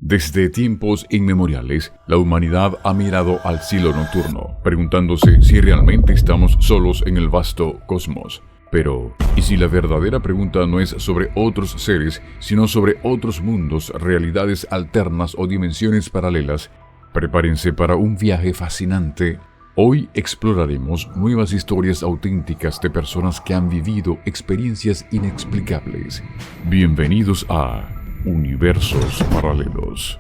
Desde tiempos inmemoriales, la humanidad ha mirado al cielo nocturno, preguntándose si realmente estamos solos en el vasto cosmos. Pero, ¿y si la verdadera pregunta no es sobre otros seres, sino sobre otros mundos, realidades alternas o dimensiones paralelas? Prepárense para un viaje fascinante. Hoy exploraremos nuevas historias auténticas de personas que han vivido experiencias inexplicables. Bienvenidos a Universos Paralelos.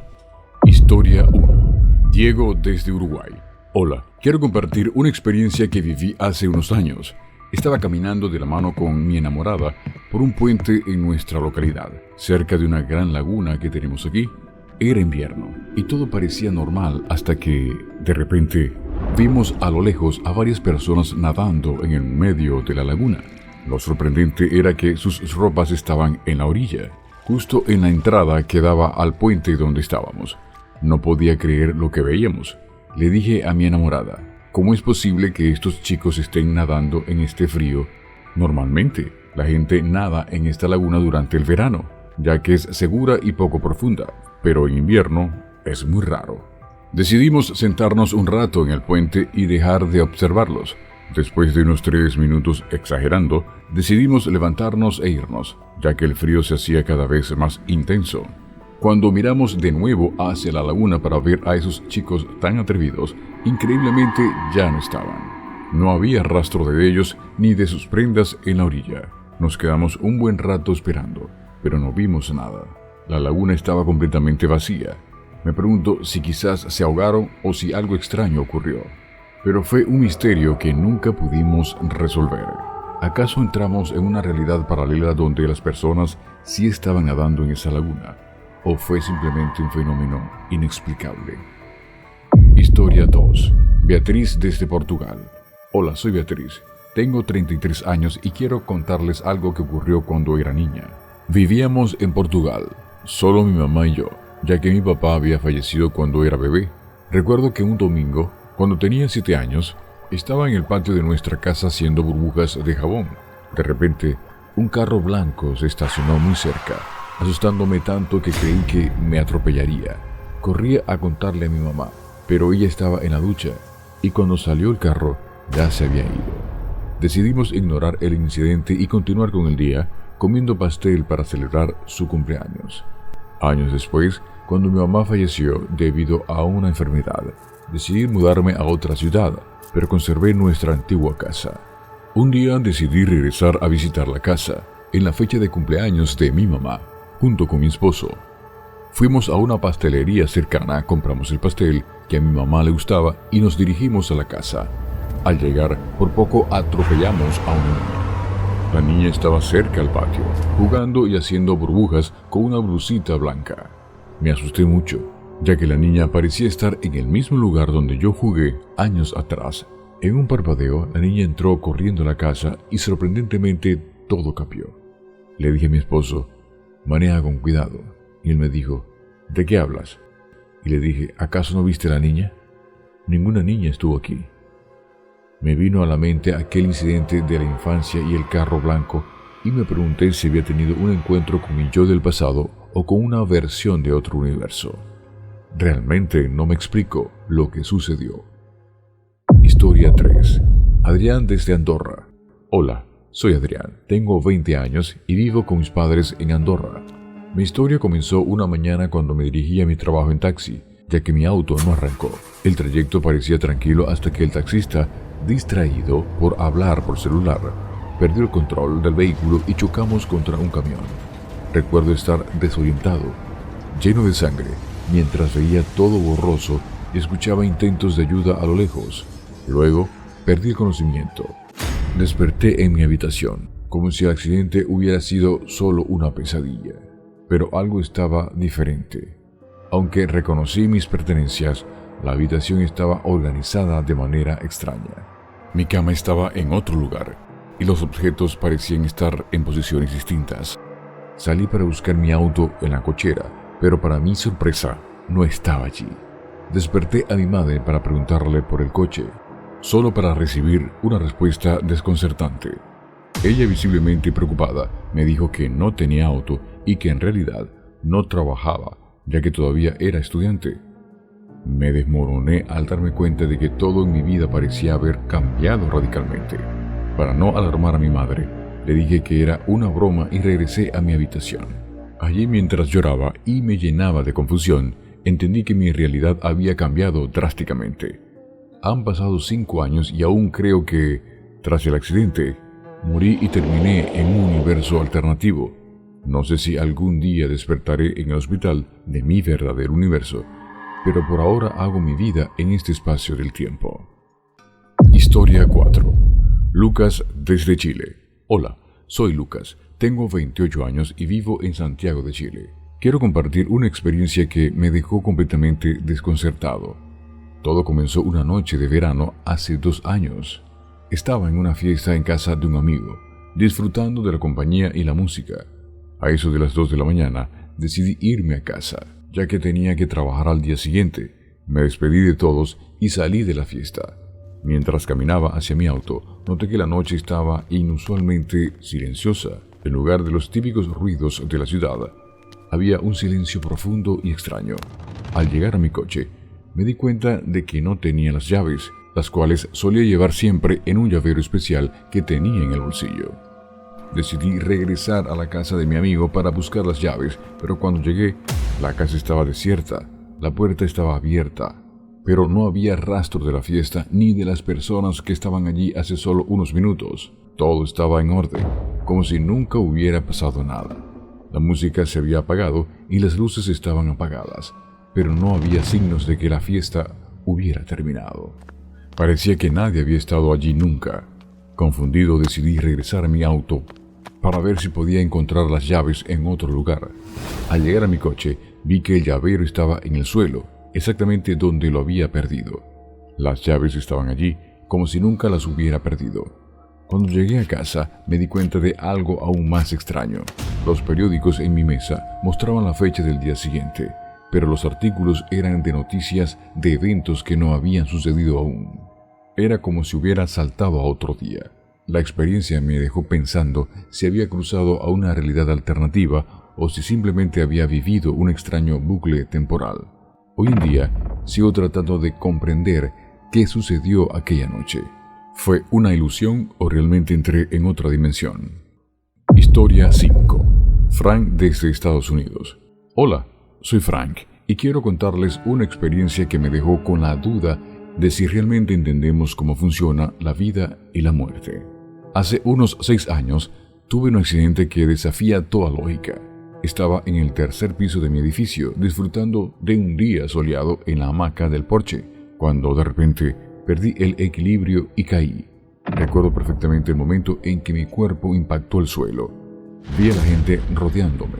Historia 1. Diego desde Uruguay. Hola, quiero compartir una experiencia que viví hace unos años. Estaba caminando de la mano con mi enamorada por un puente en nuestra localidad, cerca de una gran laguna que tenemos aquí. Era invierno y todo parecía normal hasta que, de repente, vimos a lo lejos a varias personas nadando en el medio de la laguna. Lo sorprendente era que sus ropas estaban en la orilla, justo en la entrada que daba al puente donde estábamos. No podía creer lo que veíamos. Le dije a mi enamorada: ¿cómo es posible que estos chicos estén nadando en este frío? Normalmente, la gente nada en esta laguna durante el verano, ya que es segura y poco profunda, pero en invierno es muy raro. Decidimos sentarnos un rato en el puente y dejar de observarlos. Después de unos 3 minutos, exagerando, decidimos levantarnos e irnos, ya que el frío se hacía cada vez más intenso. Cuando miramos de nuevo hacia la laguna para ver a esos chicos tan atrevidos, increíblemente ya no estaban. No había rastro de ellos ni de sus prendas en la orilla. Nos quedamos un buen rato esperando, pero no vimos nada. La laguna estaba completamente vacía. Me pregunto si quizás se ahogaron o si algo extraño ocurrió. Pero fue un misterio que nunca pudimos resolver. ¿Acaso entramos en una realidad paralela donde las personas sí estaban nadando en esa laguna? ¿O fue simplemente un fenómeno inexplicable? Historia 2. Beatriz desde Portugal. Hola, soy Beatriz. Tengo 33 años y quiero contarles algo que ocurrió cuando era niña. Vivíamos en Portugal, solo mi mamá y yo, ya que mi papá había fallecido cuando era bebé. Recuerdo que un domingo, cuando tenía 7 años, estaba en el patio de nuestra casa haciendo burbujas de jabón. De repente, un carro blanco se estacionó muy cerca, asustándome tanto que creí que me atropellaría. Corrí a contarle a mi mamá, pero ella estaba en la ducha, y cuando salió el carro, ya se había ido. Decidimos ignorar el incidente y continuar con el día, comiendo pastel para celebrar su cumpleaños. Años después, cuando mi mamá falleció debido a una enfermedad, decidí mudarme a otra ciudad, pero conservé nuestra antigua casa. Un día decidí regresar a visitar la casa, en la fecha de cumpleaños de mi mamá, junto con mi esposo. Fuimos a una pastelería cercana, compramos el pastel que a mi mamá le gustaba y nos dirigimos a la casa. Al llegar, por poco atropellamos a una niña. La niña estaba cerca al patio, jugando y haciendo burbujas con una blusita blanca. Me asusté mucho, ya que la niña parecía estar en el mismo lugar donde yo jugué años atrás. En un parpadeo, la niña entró corriendo a la casa y sorprendentemente todo cambió. Le dije a mi esposo: maneja con cuidado. Y él me dijo: ¿de qué hablas? Y le dije: ¿acaso no viste a la niña? Ninguna niña estuvo aquí. Me vino a la mente aquel incidente de la infancia y el carro blanco, y me pregunté si había tenido un encuentro con mi yo del pasado o con una versión de otro universo. Realmente no me explico lo que sucedió. Historia 3. Adrián desde Andorra. Hola, soy Adrián, tengo 20 años y vivo con mis padres en Andorra. Mi historia comenzó una mañana cuando me dirigí a mi trabajo en taxi, ya que mi auto no arrancó. El trayecto parecía tranquilo hasta que el taxista, distraído por hablar por celular, perdió el control del vehículo y chocamos contra un camión. Recuerdo estar desorientado, lleno de sangre, mientras veía todo borroso y escuchaba intentos de ayuda a lo lejos. Luego, perdí el conocimiento. Desperté en mi habitación, como si el accidente hubiera sido solo una pesadilla. Pero algo estaba diferente. Aunque reconocí mis pertenencias, la habitación estaba organizada de manera extraña. Mi cama estaba en otro lugar, y los objetos parecían estar en posiciones distintas. Salí para buscar mi auto en la cochera, pero para mi sorpresa, no estaba allí. Desperté a mi madre para preguntarle por el coche, solo para recibir una respuesta desconcertante. Ella, visiblemente preocupada, me dijo que no tenía auto y que en realidad no trabajaba, ya que todavía era estudiante. Me desmoroné al darme cuenta de que todo en mi vida parecía haber cambiado radicalmente. Para no alarmar a mi madre, le dije que era una broma y regresé a mi habitación. Allí, mientras lloraba y me llenaba de confusión, entendí que mi realidad había cambiado drásticamente. Han pasado 5 años y aún creo que, tras el accidente, morí y terminé en un universo alternativo. No sé si algún día despertaré en el hospital de mi verdadero universo, pero por ahora hago mi vida en este espacio del tiempo. Historia 4. Lucas desde Chile. Hola, soy Lucas, tengo 28 años y vivo en Santiago de Chile. Quiero compartir una experiencia que me dejó completamente desconcertado. Todo comenzó una noche de verano hace 2 años. Estaba en una fiesta en casa de un amigo, disfrutando de la compañía y la música. A eso de las 2 de la mañana, decidí irme a casa, ya que tenía que trabajar al día siguiente. Me despedí de todos y salí de la fiesta. Mientras caminaba hacia mi auto, noté que la noche estaba inusualmente silenciosa. En lugar de los típicos ruidos de la ciudad, había un silencio profundo y extraño. Al llegar a mi coche, me di cuenta de que no tenía las llaves, las cuales solía llevar siempre en un llavero especial que tenía en el bolsillo. Decidí regresar a la casa de mi amigo para buscar las llaves, pero cuando llegué, la casa estaba desierta, la puerta estaba abierta, pero no había rastro de la fiesta ni de las personas que estaban allí hace solo unos minutos. Todo estaba en orden, como si nunca hubiera pasado nada. La música se había apagado y las luces estaban apagadas, pero no había signos de que la fiesta hubiera terminado. Parecía que nadie había estado allí nunca. Confundido, decidí regresar a mi auto para ver si podía encontrar las llaves en otro lugar. Al llegar a mi coche, vi que el llavero estaba en el suelo, exactamente donde lo había perdido. Las llaves estaban allí, como si nunca las hubiera perdido. Cuando llegué a casa, me di cuenta de algo aún más extraño. Los periódicos en mi mesa mostraban la fecha del día siguiente, pero los artículos eran de noticias de eventos que no habían sucedido aún. Era como si hubiera saltado a otro día. La experiencia me dejó pensando si había cruzado a una realidad alternativa o si simplemente había vivido un extraño bucle temporal. Hoy en día, sigo tratando de comprender qué sucedió aquella noche. ¿Fue una ilusión o realmente entré en otra dimensión? Historia 5. Frank desde Estados Unidos. Hola, soy Frank y quiero contarles una experiencia que me dejó con la duda de si realmente entendemos cómo funciona la vida y la muerte. Hace unos 6 años tuve un accidente que desafía toda lógica. Estaba en el 3er piso de mi edificio disfrutando de un día soleado en la hamaca del porche, cuando de repente perdí el equilibrio y caí. Recuerdo perfectamente el momento en que mi cuerpo impactó el suelo. Vi a la gente rodeándome,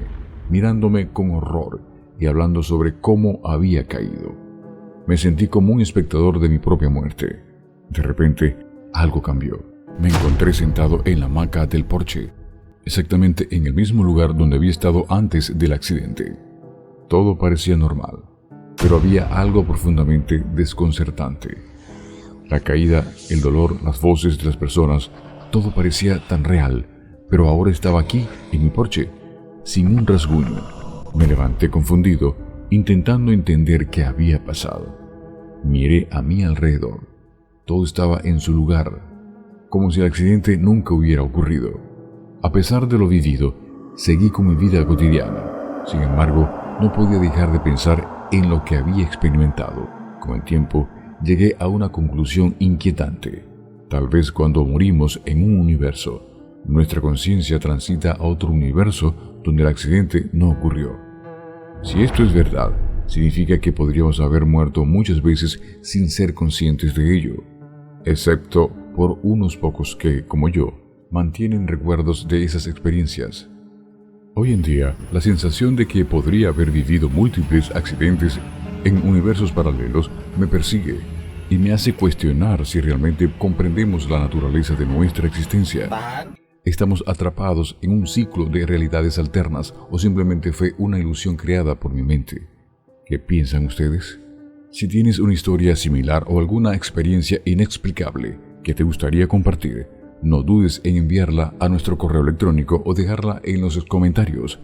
mirándome con horror y hablando sobre cómo había caído. Me sentí como un espectador de mi propia muerte. De repente, algo cambió. Me encontré sentado en la hamaca del porche, exactamente en el mismo lugar donde había estado antes del accidente. Todo parecía normal, pero había algo profundamente desconcertante. La caída, el dolor, las voces de las personas, todo parecía tan real, pero ahora estaba aquí, en mi porche, sin un rasguño. Me levanté confundido, intentando entender qué había pasado. Miré a mi alrededor. Todo estaba en su lugar, como si el accidente nunca hubiera ocurrido. A pesar de lo vivido, seguí con mi vida cotidiana. Sin embargo, no podía dejar de pensar en lo que había experimentado. Con el tiempo, llegué a una conclusión inquietante. Tal vez cuando morimos en un universo, nuestra conciencia transita a otro universo donde el accidente no ocurrió. Si esto es verdad, significa que podríamos haber muerto muchas veces sin ser conscientes de ello, excepto por unos pocos que, como yo, mantienen recuerdos de esas experiencias. Hoy en día, la sensación de que podría haber vivido múltiples accidentes en universos paralelos me persigue y me hace cuestionar si realmente comprendemos la naturaleza de nuestra existencia. ¿Estamos atrapados en un ciclo de realidades alternas o simplemente fue una ilusión creada por mi mente? ¿Qué piensan ustedes? Si tienes una historia similar o alguna experiencia inexplicable que te gustaría compartir, no dudes en enviarla a nuestro correo electrónico o dejarla en los comentarios.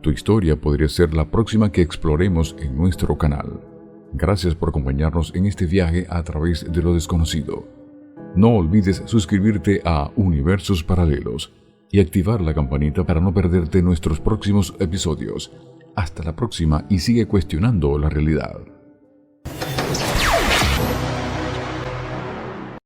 Tu historia podría ser la próxima que exploremos en nuestro canal. Gracias por acompañarnos en este viaje a través de lo desconocido. No olvides suscribirte a Universos Paralelos y activar la campanita para no perderte nuestros próximos episodios. Hasta la próxima y sigue cuestionando la realidad.